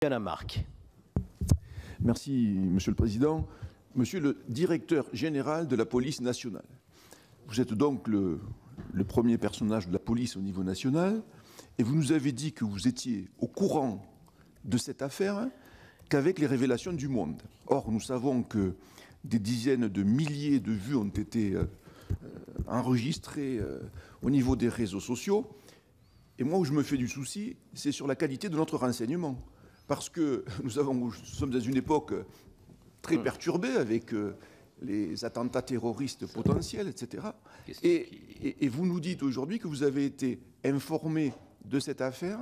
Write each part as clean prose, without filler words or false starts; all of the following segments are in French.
Lamarque. Merci, Monsieur le Président. Monsieur le Directeur général de la police nationale, vous êtes donc le premier personnage de la police au niveau national et vous nous avez dit que vous étiez au courant de cette affaire qu'avec les révélations du Monde. Or, nous savons que des dizaines de milliers de vues ont été enregistrées au niveau des réseaux sociaux. Et moi, où je me fais du souci, c'est sur la qualité de notre renseignement. Parce que nous sommes dans une époque très perturbée avec les attentats terroristes potentiels, etc. Et vous nous dites aujourd'hui que vous avez été informé de cette affaire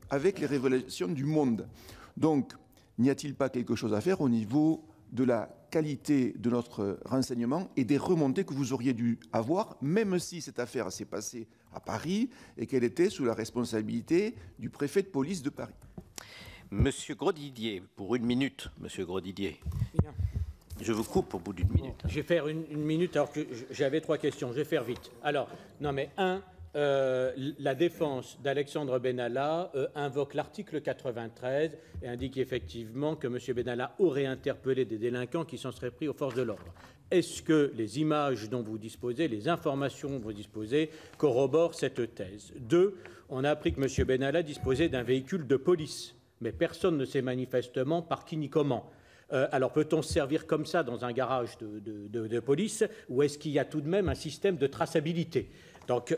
avec les révélations du Monde. Donc, n'y a-t-il pas quelque chose à faire au niveau de la qualité de notre renseignement et des remontées que vous auriez dû avoir, même si cette affaire s'est passée à Paris et qu'elle était sous la responsabilité du préfet de police de Paris? Monsieur Grosdidier, pour 1 minute, Monsieur Grosdidier. Bien. Je vous coupe au bout d'1 minute. Je vais faire une minute, alors que j'avais 3 questions. Je vais faire vite. Alors, non mais la défense d'Alexandre Benalla invoque l'article 93 et indique effectivement que M. Benalla aurait interpellé des délinquants qui s'en seraient pris aux forces de l'ordre. Est-ce que les images dont vous disposez, les informations dont vous disposez, corroborent cette thèse? 2, on a appris que M. Benalla disposait d'un véhicule de police, mais personne ne sait manifestement par qui ni comment. Alors peut-on se servir comme ça dans un garage de police, ou est-ce qu'il y a tout de même un système de traçabilité? Donc,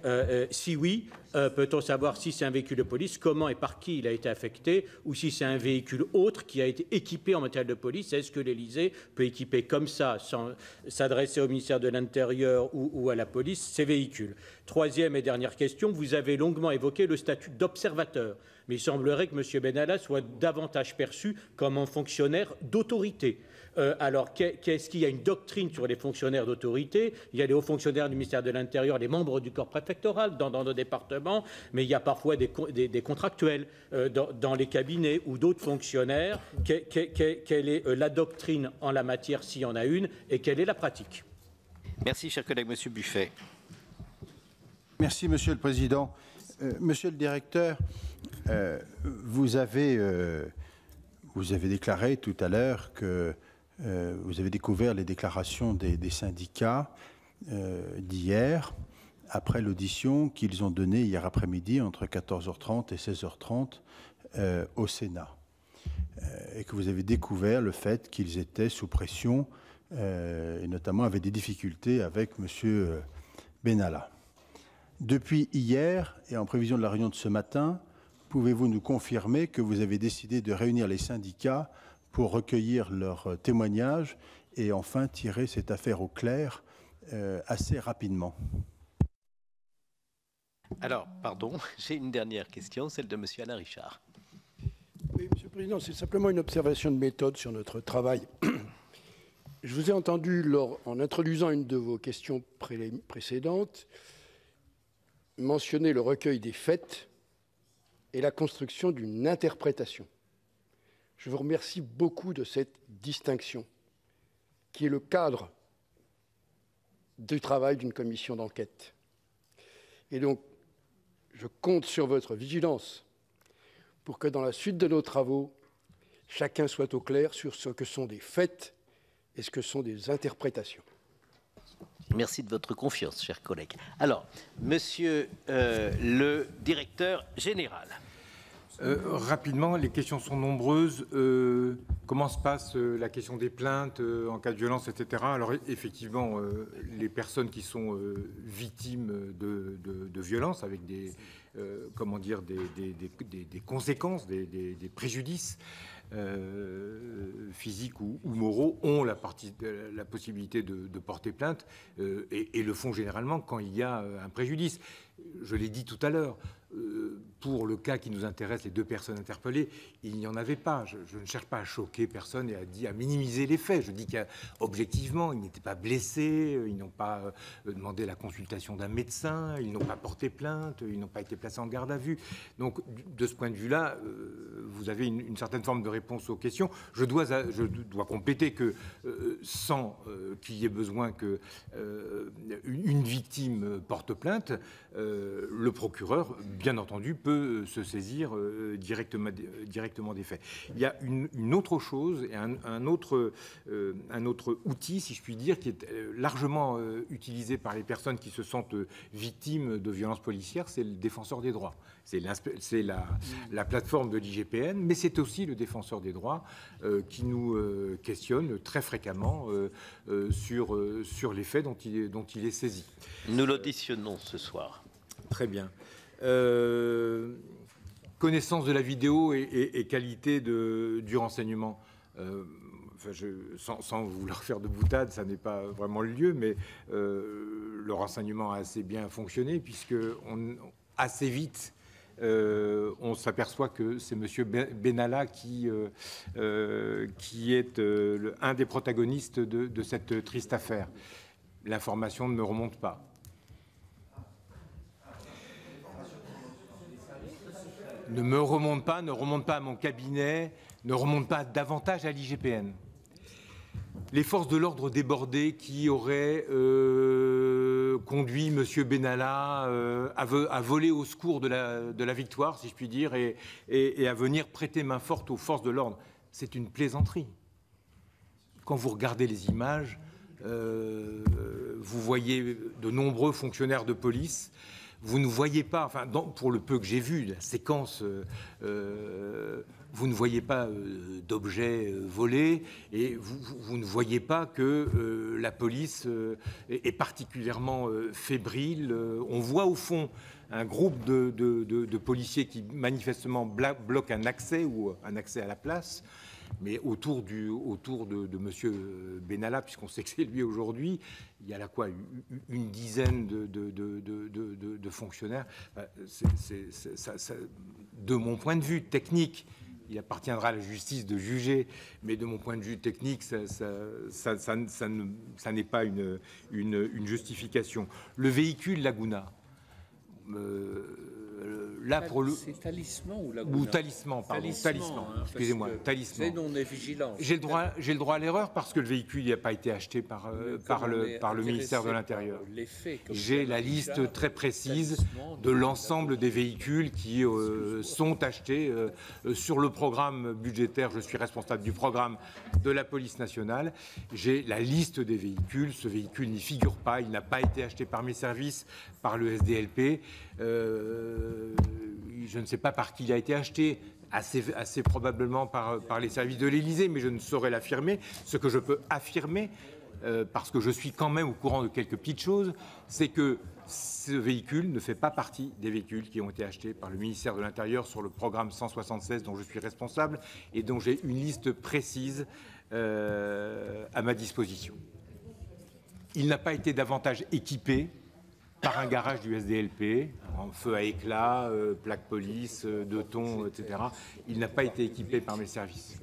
si oui, peut-on savoir si c'est un véhicule de police, comment et par qui il a été affecté, ou si c'est un véhicule autre qui a été équipé en matériel de police? Est-ce que l'Élysée peut équiper comme ça, sans s'adresser au ministère de l'Intérieur ou à la police, ces véhicules? 3e et dernière question, vous avez longuement évoqué le statut d'observateur, mais il semblerait que M. Benalla soit davantage perçu comme un fonctionnaire d'autorité. Alors, qu'est-ce qu'il y a une doctrine sur les fonctionnaires d'autorité? Il y a les hauts fonctionnaires du ministère de l'Intérieur, les membres du corps préfectoral dans nos départements, mais il y a parfois des contractuels dans les cabinets ou d'autres fonctionnaires. Quelle est la doctrine en la matière, s'il y en a une, et quelle est la pratique? Merci, cher collègue. Monsieur Buffet. Merci, Monsieur le Président. Monsieur le Directeur, vous avez déclaré tout à l'heure que vous avez découvert les déclarations des syndicats d'hier, après l'audition qu'ils ont donnée hier après-midi entre 14h30 et 16h30 au Sénat, et que vous avez découvert le fait qu'ils étaient sous pression et notamment avaient des difficultés avec M. Benalla. Depuis hier et en prévision de la réunion de ce matin, pouvez-vous nous confirmer que vous avez décidé de réunir les syndicats pour recueillir leurs témoignages et enfin tirer cette affaire au clair assez rapidement? Alors, pardon, j'ai une dernière question, celle de M. Alain Richard. Oui, Monsieur le Président, c'est simplement une observation de méthode sur notre travail. Je vous ai entendu, en introduisant une de vos questions précédentes, mentionner le recueil des faits et la construction d'une interprétation. Je vous remercie beaucoup de cette distinction, qui est le cadre du travail d'une commission d'enquête. Et donc, je compte sur votre vigilance pour que dans la suite de nos travaux, chacun soit au clair sur ce que sont des faits et ce que sont des interprétations. Merci de votre confiance, cher collègue. Alors, Monsieur le Directeur général. Rapidement, les questions sont nombreuses. Comment se passe la question des plaintes en cas de violence, etc. Alors effectivement, les personnes qui sont victimes de violences avec des conséquences, des préjudices physiques ou moraux ont la possibilité de porter plainte et le font généralement quand il y a un préjudice. Je l'ai dit tout à l'heure, pour le cas qui nous intéresse, les 2 personnes interpellées, il n'y en avait pas. Je ne cherche pas à choquer personne et à minimiser les faits. Je dis qu'objectivement, ils n'étaient pas blessés, ils n'ont pas demandé la consultation d'un médecin, ils n'ont pas porté plainte, ils n'ont pas été placés en garde à vue. Donc, de ce point de vue-là, vous avez une certaine forme de réponse aux questions. Je dois compléter que sans qu'il y ait besoin qu'une victime porte plainte, le procureur, bien entendu, peut se saisir directement des faits. Il y a une autre chose, et un autre outil, si je puis dire, qui est largement utilisé par les personnes qui se sentent victimes de violences policières, c'est le défenseur des droits. C'est la plateforme de l'IGPN, mais c'est aussi le défenseur des droits qui nous questionne très fréquemment sur les faits dont il est saisi. Nous l'auditionnons ce soir. Très bien. Connaissance de la vidéo et qualité du renseignement. Sans vouloir faire de boutade, ça n'est pas vraiment le lieu, mais le renseignement a assez bien fonctionné, puisque assez vite, on s'aperçoit que c'est M. Benalla qui est un des protagonistes de cette triste affaire. L'information ne me remonte pas. Ne me remonte pas, ne remonte pas à mon cabinet, ne remonte pas davantage à l'IGPN. Les forces de l'ordre débordées qui auraient conduit M. Benalla à voler au secours de la victoire, si je puis dire, et à venir prêter main forte aux forces de l'ordre. C'est une plaisanterie. Quand vous regardez les images, vous voyez de nombreux fonctionnaires de police. Vous ne voyez pas, enfin, pour le peu que j'ai vu, la séquence, vous ne voyez pas d'objets volés, et vous ne voyez pas que la police est particulièrement fébrile. On voit au fond un groupe de policiers qui manifestement bloquent un accès ou un accès à la place. Mais autour de M. Benalla, puisqu'on sait que c'est lui aujourd'hui, il y a là quoi, une dizaine de fonctionnaires. De mon point de vue technique, il appartiendra à la justice de juger, mais de mon point de vue technique, ça n'est pas une justification. Le véhicule Laguna. Là pour le c'est Talisman ou Laguna ou Talisman, pardon, Talisman. Excusez-moi, Talisman. C'est on est vigilant. J'ai le droit à l'erreur parce que le véhicule n'a pas été acheté par le ministère de l'Intérieur. J'ai la liste très précise de l'ensemble des véhicules qui sont achetés sur le programme budgétaire. Je suis responsable du programme de la police nationale. J'ai la liste des véhicules. Ce véhicule n'y figure pas. Il n'a pas été acheté par mes services, par le SDLP. Je ne sais pas par qui il a été acheté, assez probablement par les services de l'Élysée, mais je ne saurais l'affirmer. Ce que je peux affirmer, parce que je suis quand même au courant de quelques petites choses, c'est que ce véhicule ne fait pas partie des véhicules qui ont été achetés par le ministère de l'Intérieur sur le programme 176 dont je suis responsable et dont j'ai une liste précise à ma disposition. Il n'a pas été davantage équipé par un garage du SDLP, en feu à éclat, plaque police, deux tons, etc. Il n'a pas été équipé par mes services.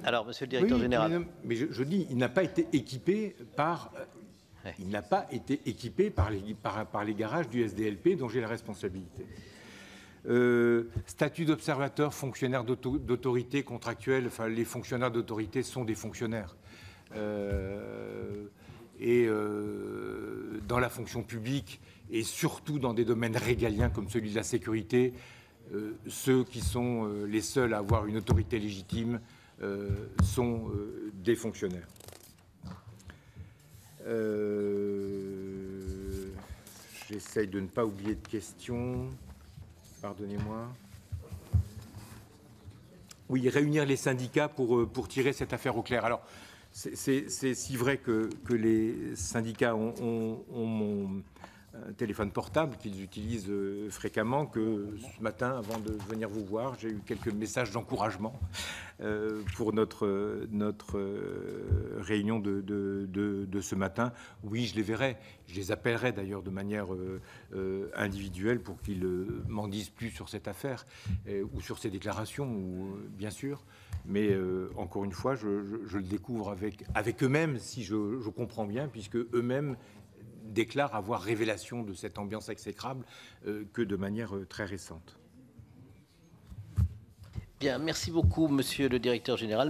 Alors, monsieur le directeur général. Mais je dis, il n'a pas été équipé par... Il n'a pas été équipé par les garages du SDLP dont j'ai la responsabilité. Statut d'observateur, fonctionnaire d'autorité contractuelle, enfin les fonctionnaires d'autorité sont des fonctionnaires. Dans la fonction publique et surtout dans des domaines régaliens comme celui de la sécurité, ceux qui sont les seuls à avoir une autorité légitime sont des fonctionnaires. J'essaye de ne pas oublier de questions. Pardonnez-moi. Oui, réunir les syndicats pour tirer cette affaire au clair. Alors, c'est si vrai que les syndicats ont mon téléphone portable qu'ils utilisent fréquemment, que ce matin, avant de venir vous voir, j'ai eu quelques messages d'encouragement pour notre réunion de ce matin. Oui, je les verrai. Je les appellerai d'ailleurs de manière individuelle pour qu'ils m'en disent plus sur cette affaire ou sur ces déclarations, bien sûr. Mais encore une fois, je le découvre avec eux-mêmes, si je comprends bien, puisque eux-mêmes déclarent avoir révélation de cette ambiance exécrable que de manière très récente. Bien, merci beaucoup, monsieur le directeur général.